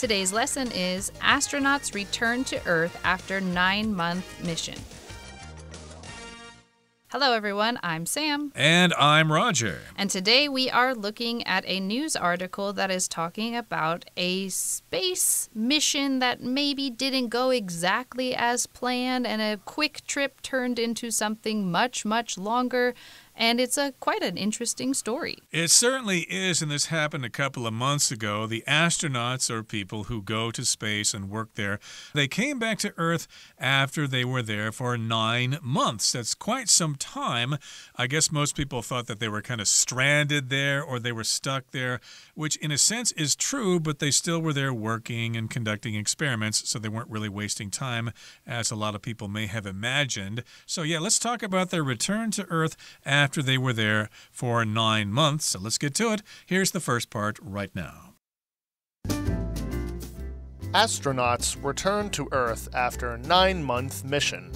Today's lesson is Astronauts Return to Earth After 9-Month Mission. Hello, everyone. I'm Sam. And I'm Roger. And today we are looking at a news article that is talking about a space mission that maybe didn't go exactly as planned, and a quick trip turned into something much, much longer. And it's quite an interesting story. It certainly is, and this happened a couple of months ago. The astronauts, or people who go to space and work there, they came back to Earth after they were there for 9 months. That's quite some time. I guess most people thought that they were kind of stranded there or they were stuck there, which in a sense is true, but they still were there working and conducting experiments, so they weren't really wasting time, as a lot of people may have imagined. So yeah, let's talk about their return to Earth after they were there for 9 months. So let's get to it. Here's the first part right now. Astronauts returned to Earth after a 9-month mission.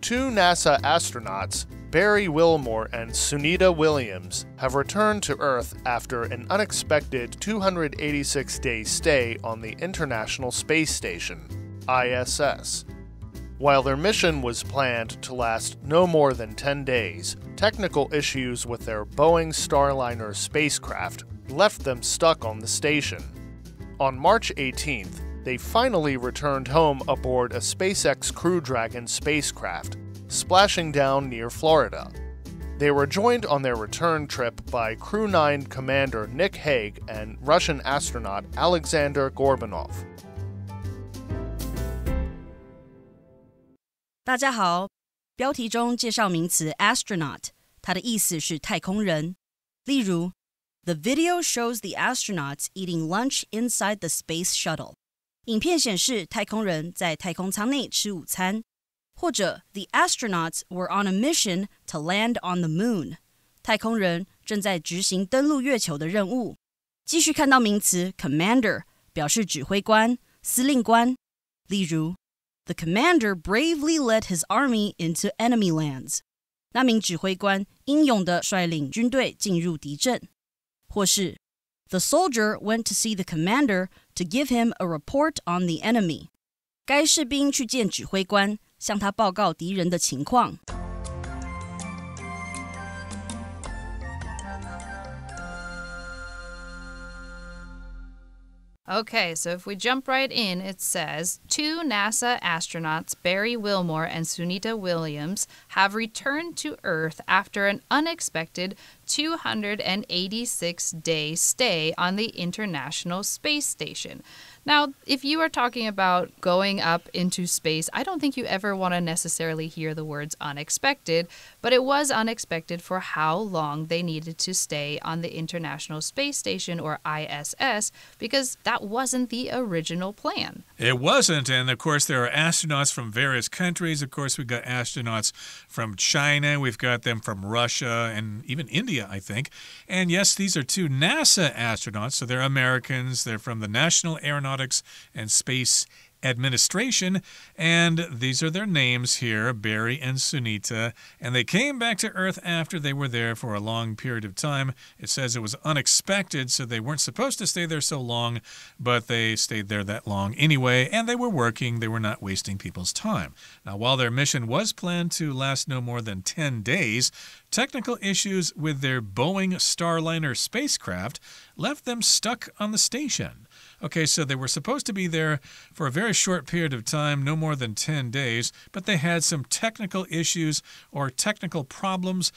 2 NASA astronauts, Barry Wilmore and Sunita Williams, have returned to Earth after an unexpected 286-day stay on the International Space Station, ISS. While their mission was planned to last no more than 10 days, technical issues with their Boeing Starliner spacecraft left them stuck on the station. On March 18th, they finally returned home aboard a SpaceX Crew Dragon spacecraft, splashing down near Florida. They were joined on their return trip by Crew 9 Commander Nick Hague and Russian astronaut Alexander Gorbanov. 大家好，标题中介绍名词 astronaut， 它的意思是太空人。例如 The video shows the astronauts eating lunch inside the space shuttle. 影片显示太空人在太空舱内吃午餐。或者 The astronauts were on a mission to land on the moon. 太空人正在执行登陆月球的任务。继续看到名词 commander， 表示指挥官、司令官。例如The commander bravely led his army into enemy lands. 那名指挥官英勇地率领军队进入敌阵。或是 The soldier went to see the commander to give him a report on the enemy. 该士兵去见指挥官，向他报告敌人的情况。Okay, so if we jump right in, it says 2 NASA astronauts, Barry Wilmore and Sunita Williams, have returned to Earth after an unexpected 286-day stay on the International Space Station. Now, if you are talking about going up into space, I don't think you ever want to necessarily hear the words unexpected, but it was unexpected for how long they needed to stay on the International Space Station, or ISS, because that wasn't the original plan. It wasn't, and of course there are astronauts from various countries. Of course, we've got astronauts from China, we've got them from Russia, and even India, I think. And yes, these are 2 NASA astronauts, so they're Americans. They're from the National Aeronautics and Space Administration, and these are their names here, Barry and Sunita, and they came back to Earth after they were there for a long period of time. It says it was unexpected, so they weren't supposed to stay there so long, but they stayed there that long anyway, and they were working. They were not wasting people's time. Now, while their mission was planned to last no more than 10 days, technical issues with their Boeing Starliner spacecraft left them stuck on the station. Okay, so they were supposed to be there for a very short period of time, no more than 10 days, but they had some technical issues or technical problems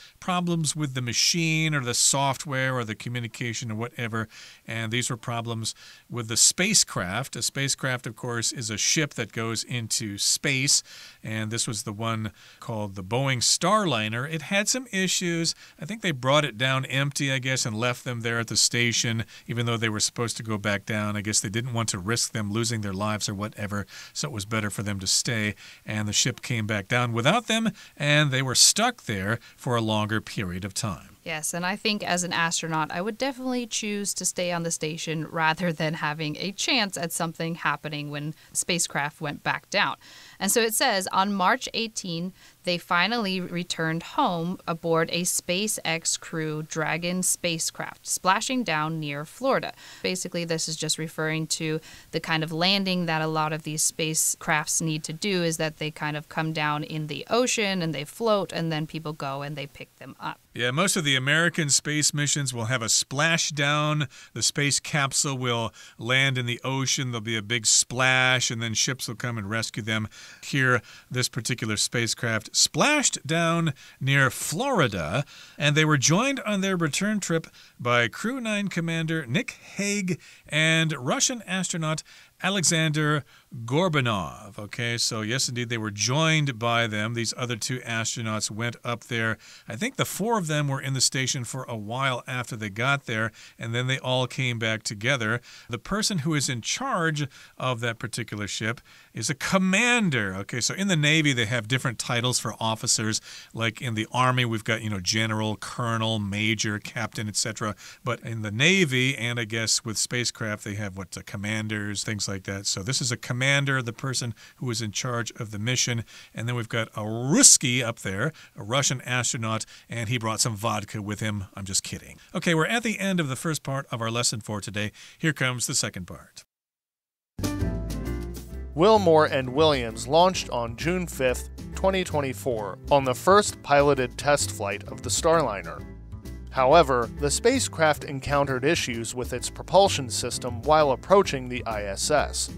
with the machine or the software or the communication or whatever, and these were problems with the spacecraft. A spacecraft, of course, is a ship that goes into space, and this was the one called the Boeing Starliner. It had some issues. I think they brought it down empty, I guess, and left them there at the station, even though they were supposed to go back down. I guess they didn't want to risk them losing their lives or whatever, so it was better for them to stay, and the ship came back down without them, and they were stuck there for a longer period of time. Yes, and I think as an astronaut, I would definitely choose to stay on the station rather than having a chance at something happening when the spacecraft went back down. And so it says, on March 18, they finally returned home aboard a SpaceX Crew Dragon spacecraft, splashing down near Florida. Basically, this is just referring to the kind of landing that a lot of these spacecrafts need to do, is that they kind of come down in the ocean and they float, and then people go and they pick them up. Yeah, most of the American space missions will have a splashdown. The space capsule will land in the ocean. There'll be a big splash, and then ships will come and rescue them. Here, this particular spacecraft splashed down near Florida, and they were joined on their return trip by Crew 9 Commander Nick Hague and Russian astronaut Alexander Gorbanov. Okay, so yes, indeed, they were joined by them. These other two astronauts went up there. I think the four of them were in the station for a while after they got there, and then they all came back together. The person who is in charge of that particular ship is a commander. Okay, so in the Navy, they have different titles for officers. Like in the Army, we've got, general, colonel, major, captain, etc. But in the Navy, and I guess with spacecraft, they have commanders, things like that. So this is a commander, the person who is in charge of the mission. And then we've got a Ruski up there, a Russian astronaut, and he brought some vodka with him. I'm just kidding. Okay, we're at the end of the first part of our lesson for today. Here comes the second part. Wilmore and Williams launched on June 5th, 2024, on the first piloted test flight of the Starliner. However, the spacecraft encountered issues with its propulsion system while approaching the ISS.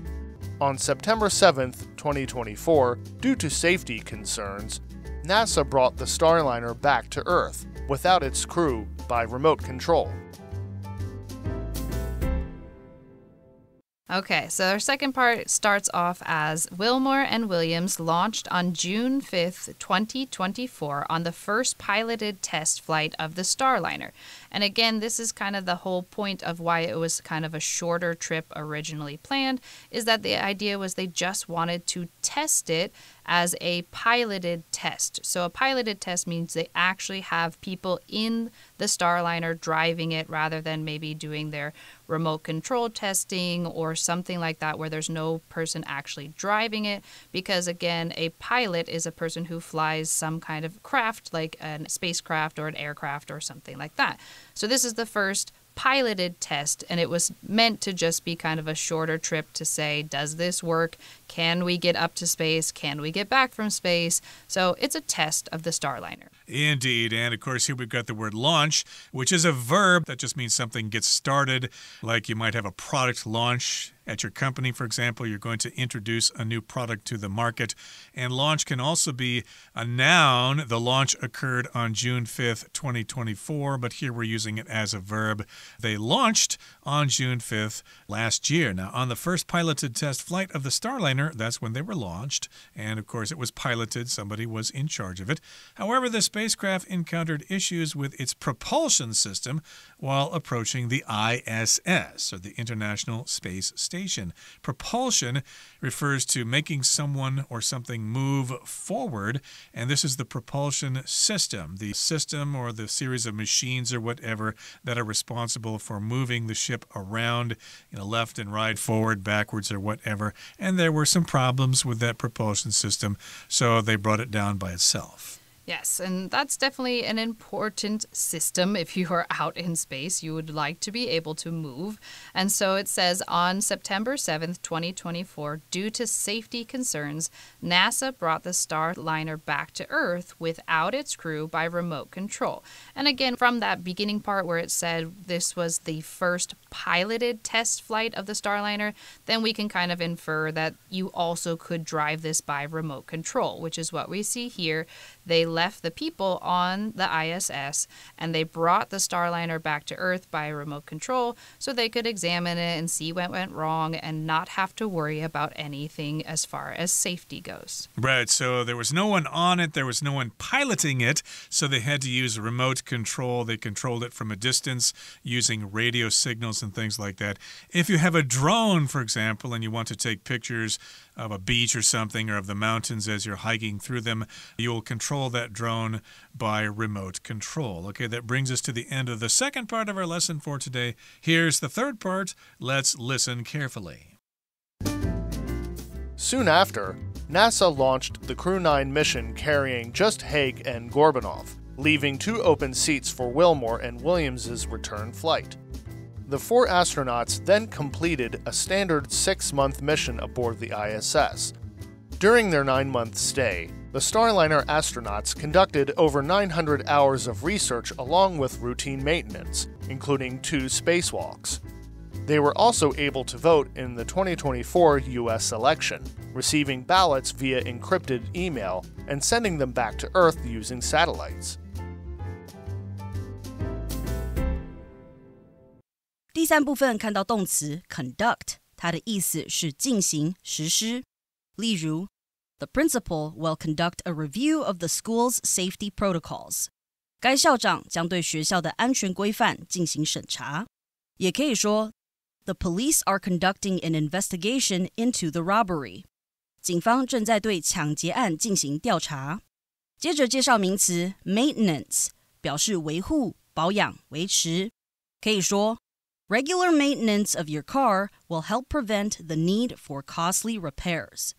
On September 7th, 2024, due to safety concerns, NASA brought the Starliner back to Earth without its crew by remote control. Okay, so our second part starts off as Wilmore and Williams launched on June 5th, 2024 on the first piloted test flight of the Starliner. And again, this is kind of the whole point of why it was kind of a shorter trip originally planned, is that the idea was they just wanted to test it as a piloted test. So a piloted test means they actually have people in the Starliner driving it rather than maybe doing their remote control testing or something like that where there's no person actually driving it, because again, a pilot is a person who flies some kind of craft like a spacecraft or an aircraft or something like that. So this is the first piloted test, and it was meant to just be kind of a shorter trip to say, does this work? Can we get up to space? Can we get back from space? So it's a test of the Starliner. Indeed, and of course here we've got the word launch, which is a verb that just means something gets started, like you might have a product launch at your company, for example. You're going to introduce a new product to the market. And launch can also be a noun. The launch occurred on June 5th, 2024, but here we're using it as a verb. They launched on June 5th last year. Now, on the first piloted test flight of the Starliner, that's when they were launched. And of course, it was piloted. Somebody was in charge of it. However, the spacecraft encountered issues with its propulsion system while approaching the ISS, or the International Space Station. Propulsion refers to making someone or something move forward, and this is the propulsion system, the system or the series of machines or whatever that are responsible for moving the ship around, left and right, forward, backwards, or whatever. And there were some problems with that propulsion system, so they brought it down by itself. Yes, and that's definitely an important system. If you are out in space, you would like to be able to move. And so it says on September 7th, 2024, due to safety concerns, NASA brought the Starliner back to Earth without its crew by remote control. And again, from that beginning part where it said this was the first piloted test flight of the Starliner, then we can kind of infer that you also could drive this by remote control, which is what we see here. They left the people on the ISS and they brought the Starliner back to Earth by remote control so they could examine it and see what went wrong and not have to worry about anything as far as safety goes. Right, so there was no one on it, there was no one piloting it, so they had to use remote control. They controlled it from a distance using radio signals and things like that. If you have a drone, for example, and you want to take pictures of a beach or something, or of the mountains as you're hiking through them, you will control that drone by remote control. Okay, that brings us to the end of the second part of our lesson for today. Here's the third part. Let's listen carefully. Soon after, NASA launched the Crew 9 mission carrying just Haig and Gorbanov, leaving 2 open seats for Wilmore and Williams' return flight. The 4 astronauts then completed a standard 6-month mission aboard the ISS. During their 9-month stay, the Starliner astronauts conducted over 900 hours of research along with routine maintenance, including 2 spacewalks. They were also able to vote in the 2024 U.S. election, receiving ballots via encrypted email and sending them back to Earth using satellites. 第3部分看到动词 conduct， 它的意思是进行、实施。例如 The principal will conduct a review of the school's safety protocols. 该校长将对学校的安全规范进行审查。也可以说 The police are conducting an investigation into the robbery. 警方正在对抢劫案进行调查。接着介绍名词 maintenance， 表示维护、保养、维持。可以说 Regular maintenance of your car will help prevent the need for costly repairs.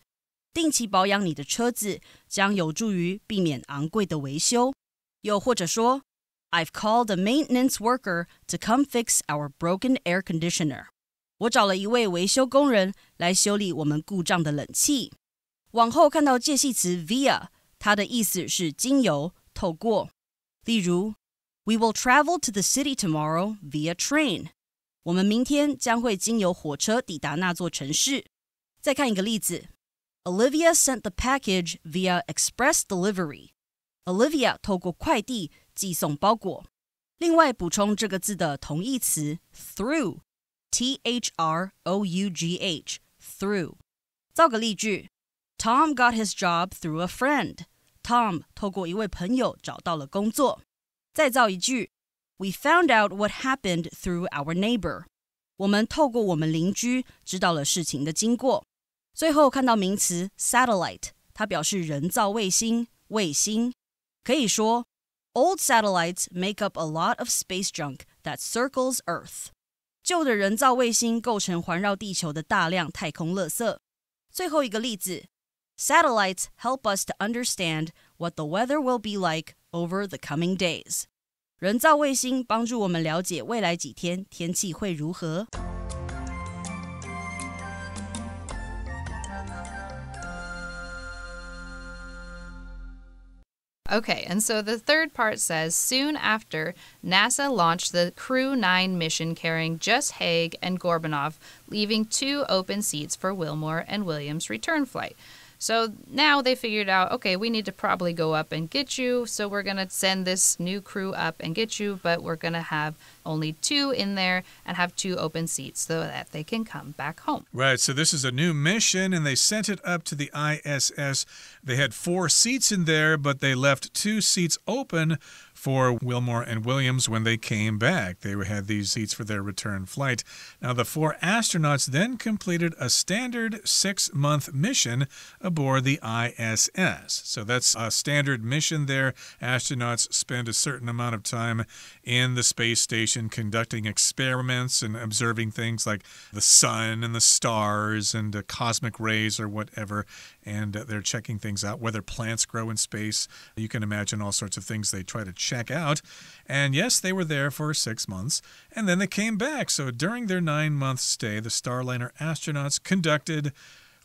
定期保养你的车子将有助于避免昂贵的维修。又或者说 I've called a maintenance worker to come fix our broken air conditioner. 我找了一位维修工人来修理我们故障的冷气。往后看到介系词 via， 它的意思是经由、透过。例如 We will travel to the city tomorrow via train. 我们明天将会经由火车抵达那座城市。再看一个例子 Olivia sent the package via express delivery. Olivia 透过快递寄送包裹。另外补充这个字的同义词 through, T-H-R-O-U-G-H, through. 造个例句 Tom got his job through a friend. Tom 透过一位朋友找到了工作。再造一句We found out what happened through our neighbor. 我们透过我们邻居知道了事情的经过。最后看到名词 satellite， 它表示人造卫星、卫星。可以说 Old satellites make up a lot of space junk that circles Earth. 旧的人造卫星构成环绕地球的大量太空垃圾。最后一个例子 Satellites help us to understand what the weather will be like over the coming days. 人造卫星帮助我们了解未来几天天气会如何。Okay, and so the third part says, soon after, NASA launched the Crew 9 mission carrying just Haig and Gorbanov, leaving 2 open seats for Wilmore and Williams' return flight. So now they figured out, okay, we need to probably go up and get you, so we're going to send this new crew up and get you, but we're going to have only 2 in there and have 2 open seats so that they can come back home. Right, so this is a new mission, and they sent it up to the ISS. They had 4 seats in there, but they left 2 seats open for Wilmore and Williams when they came back. They had these seats for their return flight. Now, the 4 astronauts then completed a standard 6-month mission aboard the ISS. So that's a standard mission there. Astronauts spend a certain amount of time in the space station conducting experiments and observing things like the sun and the stars and cosmic rays or whatever. And they're checking things out, whether plants grow in space. You can imagine all sorts of things they try to check out. And yes, they were there for 6 months, and then they came back. So during their 9-month stay, the Starliner astronauts conducted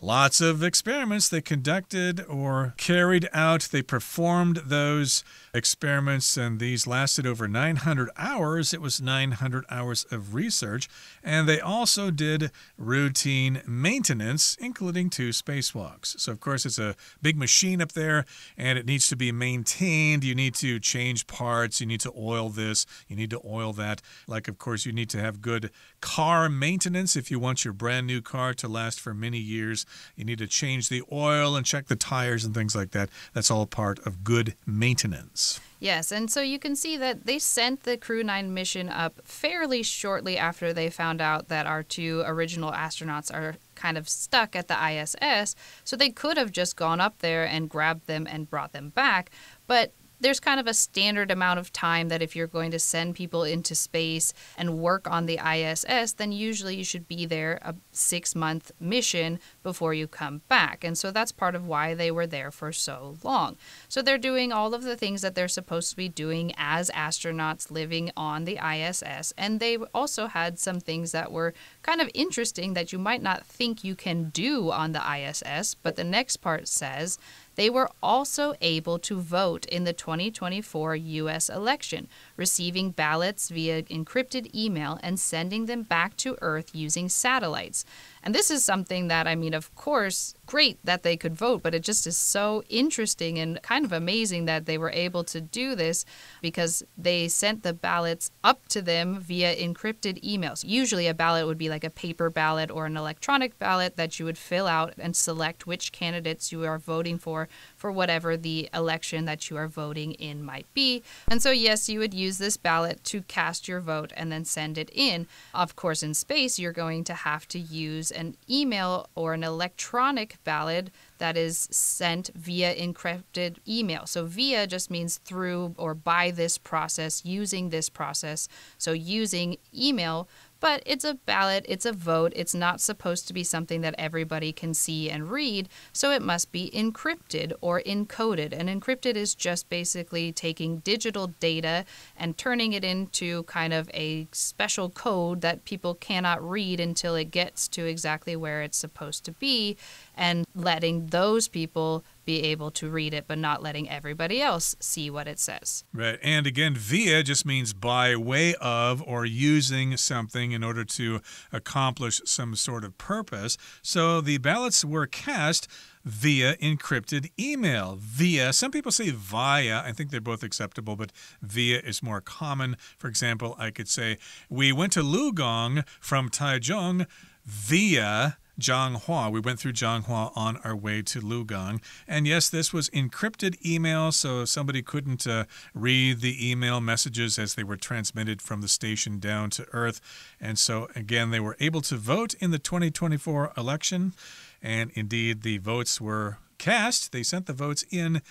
lots of experiments. They conducted or carried out, they performed those experiments, and these lasted over 900 hours. It was 900 hours of research. And they also did routine maintenance, including 2 spacewalks. So, of course, it's a big machine up there, and it needs to be maintained. You need to change parts. You need to oil this. You need to oil that. Like, of course, you need to have good car maintenance if you want your brand new car to last for many years. You need to change the oil and check the tires and things like that. That's all part of good maintenance. Yes, and so you can see that they sent the Crew 9 mission up fairly shortly after they found out that our 2 original astronauts are kind of stuck at the ISS, so they could have just gone up there and grabbed them and brought them back, but there's kind of a standard amount of time that if you're going to send people into space and work on the ISS, then usually you should be there a 6-month mission before you come back. And so that's part of why they were there for so long. So they're doing all of the things that they're supposed to be doing as astronauts living on the ISS. And they also had some things that were kind of interesting that you might not think you can do on the ISS, but the next part says they were also able to vote in the 2024 U.S. election, receiving ballots via encrypted email and sending them back to Earth using satellites. And this is something that, I mean, of course, great that they could vote, but it just is so interesting and kind of amazing that they were able to do this because they sent the ballots up to them via encrypted emails. Usually a ballot would be like a paper ballot or an electronic ballot that you would fill out and select which candidates you are voting for whatever the election that you are voting in might be. And so, yes, you would use this ballot to cast your vote and then send it in. Of course, in space, you're going to have to use an email or an electronic ballot that is sent via encrypted email. So via just means through or by this process, using this process. So using email, but it's a ballot, it's a vote. It's not supposed to be something that everybody can see and read, so it must be encrypted or encoded. And encrypted is just basically taking digital data and turning it into kind of a special code that people cannot read until it gets to exactly where it's supposed to be, and letting those people be able to read it, but not letting everybody else see what it says. Right. And again, via just means by way of or using something in order to accomplish some sort of purpose. So the ballots were cast via encrypted email. Via, some people say via. I think they're both acceptable, but via is more common. For example, I could say, we went to Lugong from Taichung via Zhanghua. We went through Zhanghua on our way to Lugong. And yes, this was encrypted email, so somebody couldn't read the email messages as they were transmitted from the station down to Earth. And so, again, they were able to vote in the 2024 election. And indeed, the votes were cast. They sent the votes in.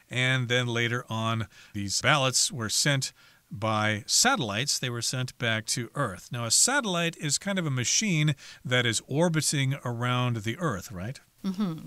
And then later on, these ballots were sent by satellites. They were sent back to Earth. Now, a satellite is kind of a machine that is orbiting around the Earth, right?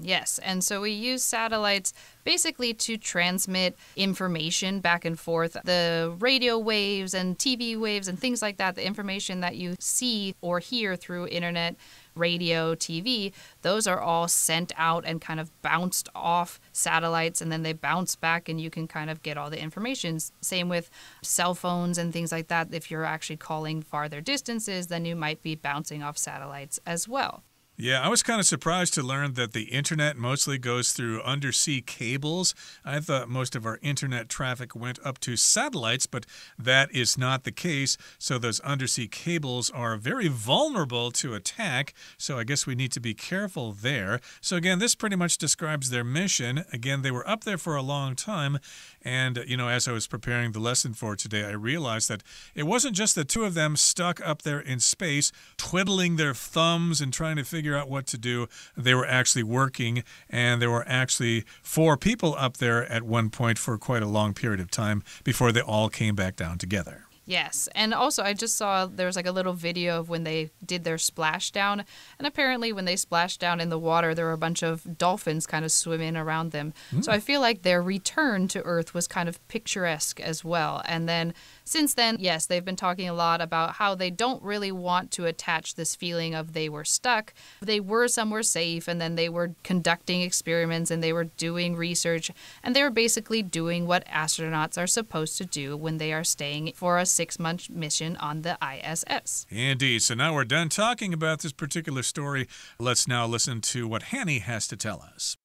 Yes, and so we use satellites basically to transmit information back and forth. The radio waves and TV waves and things like that, the information that you see or hear through internet, radio, TV, those are all sent out and kind of bounced off satellites, and then they bounce back and you can kind of get all the information. Same with cell phones and things like that. If you're actually calling farther distances, then you might be bouncing off satellites as well. Yeah, I was kind of surprised to learn that the internet mostly goes through undersea cables. I thought most of our internet traffic went up to satellites, but that is not the case. So those undersea cables are very vulnerable to attack. So I guess we need to be careful there. So again, this pretty much describes their mission. Again, they were up there for a long time. And, you know, as I was preparing the lesson for today, I realized that it wasn't just the two of them stuck up there in space, twiddling their thumbs and trying to figure out what to do. They were actually working, and there were actually 4 people up there at one point for quite a long period of time before they all came back down together. Yes, and also I just saw there was like a little video of when they did their splashdown, and apparently when they splashed down in the water, there were a bunch of dolphins kind of swimming around them. So I feel like their return to Earth was kind of picturesque as well. And then since then, yes, they've been talking a lot about how they don't really want to attach this feeling of they were stuck. They were somewhere safe, and then they were conducting experiments, and they were doing research, and they were basically doing what astronauts are supposed to do when they are staying for a 6-month mission on the ISS. Indeed. So now we're done talking about this particular story. Let's now listen to what Hanny has to tell us.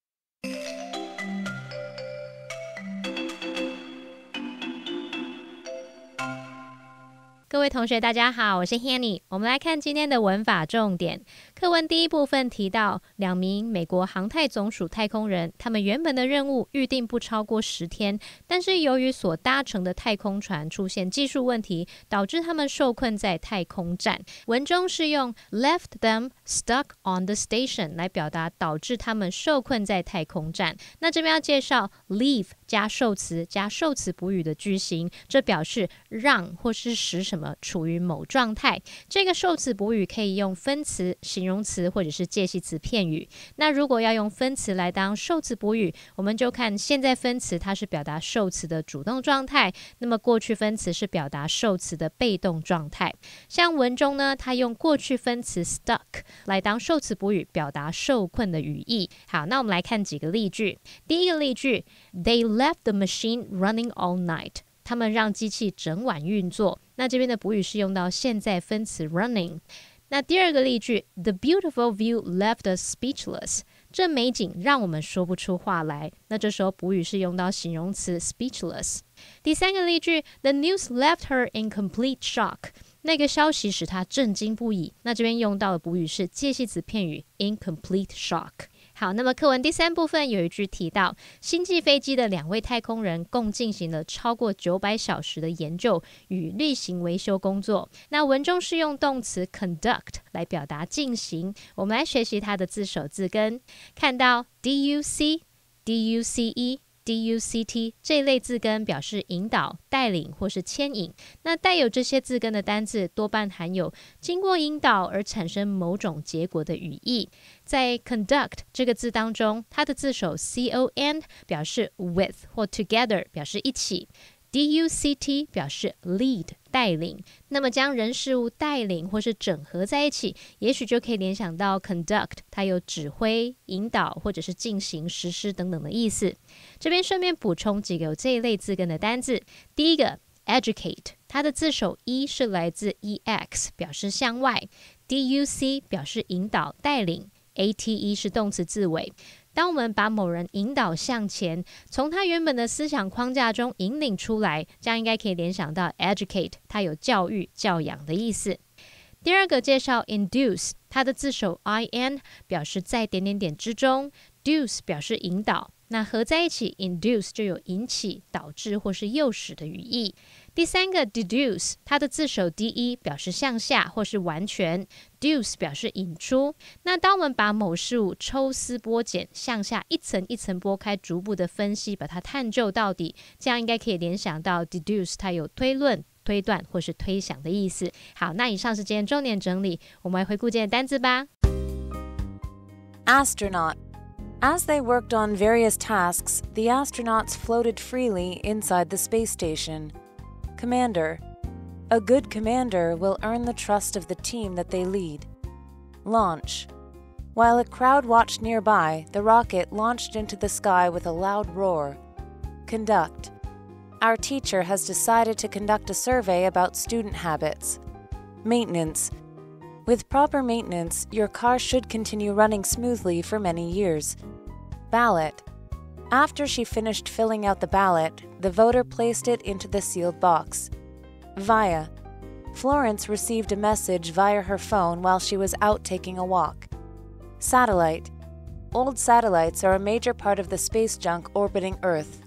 各位同学大家好，我是 Hanny。 我们来看今天的文法重点。课文第一部分提到2名美国航太总署太空人，他们原本的任务预定不超过10天，但是由于所搭乘的太空船出现技术问题，导致他们受困在太空站。文中是用 left them stuck on the station 来表达导致他们受困在太空站。那这边要介绍 leave 加受词加受词补语的句型，这表示让或是使什么处于某状态。这个受词补语可以用分词、形容词或者是介系词片语。那如果要用分词来当受词补语，我们就看现在分词它是表达受词的主动状态，那么过去分词是表达受词的被动状态。像文中呢，它用过去分词 stuck 来当受词补语，表达受困的语义。好，那我们来看几个例句。第一个例句 They left the machine running all night。 他们让机器整晚运作。那这边的补语是用到现在分词 running。 那第二个例句 The beautiful view left us speechless。 这美景让我们说不出话来。那这时候补语是用到形容词 speechless。 第三个例句 The news left her in complete shock。 那个消息使她震惊不已。那这边用到的补语是介系词片语 in complete shock。好，那么课文第3部分有一句提到，星际飞机的2位太空人共进行了超过900小时的研究与例行维修工作。那文中是用动词 conduct 来表达进行。我们来学习它的字首字根，看到 duc、duce、duct 这一类字根表示引导、带领或是牵引。那带有这些字根的单字多半含有经过引导而产生某种结果的语义。在 conduct 这个字当中，它的字首 con 表示 with 或 together 表示一起， duct 表示 lead 带领。那么将人事物带领或是整合在一起，也许就可以联想到 conduct 它有指挥、引导或者是进行、实施等等的意思。这边顺便补充几个有这一类字根的单字。第一个 educate， 它的字首 e 是来自 ex 表示向外， duc 表示引导带领， ate 是动词字尾。当我们把某人引导向前，从他原本的思想框架中引领出来，这样应该可以联想到 educate 它有教育、教养的意思。第二个介绍 induce， 它的字首 in 表示在点点点之中， duce 表示引导，那合在一起 induce 就有引起、导致或是诱使的语义。第三个 deduce， 它的字首 de 表示向下或是完全， duce 表示引出。那当我们把某事物抽丝剥茧，向下一层一层剥开，逐步的分析，把它探究到底，这样应该可以联想到 deduce 它有推论、推断或是推想的意思。好，那以上是今天重点整理，我们来回顾今天的单字吧。 Astronaut. As they worked on various tasks, the astronauts floated freely inside the space station. Commander. A good commander will earn the trust of the team that they lead. Launch. While a crowd watched nearby, the rocket launched into the sky with a loud roar. Conduct. Our teacher has decided to conduct a survey about student habits. Maintenance. With proper maintenance, your car should continue running smoothly for many years. Ballot. After she finished filling out the ballot, the voter placed it into the sealed box. Via. Florence received a message via her phone while she was out taking a walk. Satellite. Old satellites are a major part of the space junk orbiting Earth.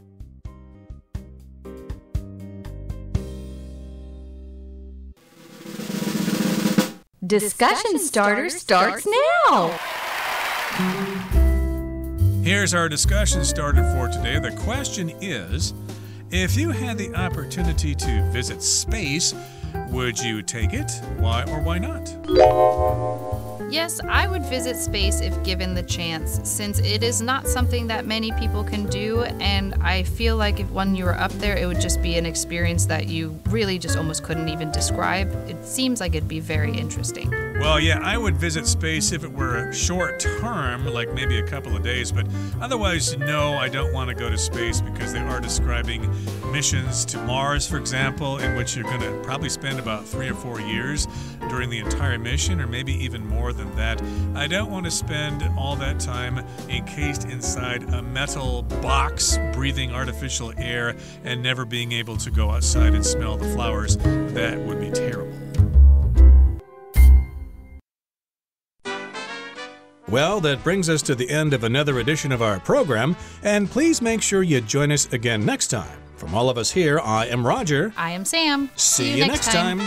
Discussion Starter starts now! Here's our discussion starter for today. The question is, if you had the opportunity to visit space, would you take it? Why or why not? Yes, I would visit space if given the chance, since it is not something that many people can do, and I feel like if when you were up there, it would just be an experience that you really just almost couldn't even describe. It seems like it'd be very interesting. Well, yeah, I would visit space if it were short term, like maybe a couple of days, but otherwise, no, I don't want to go to space because they are describing missions to Mars, for example, in which you're going to probably spend about 3 or 4 years during the entire mission, or maybe even more than that. I don't want to spend all that time encased inside a metal box, breathing artificial air, and never being able to go outside and smell the flowers. That would be terrible. Well, that brings us to the end of another edition of our program, and please make sure you join us again next time. From all of us here, I am Roger. I am Sam. See you next time.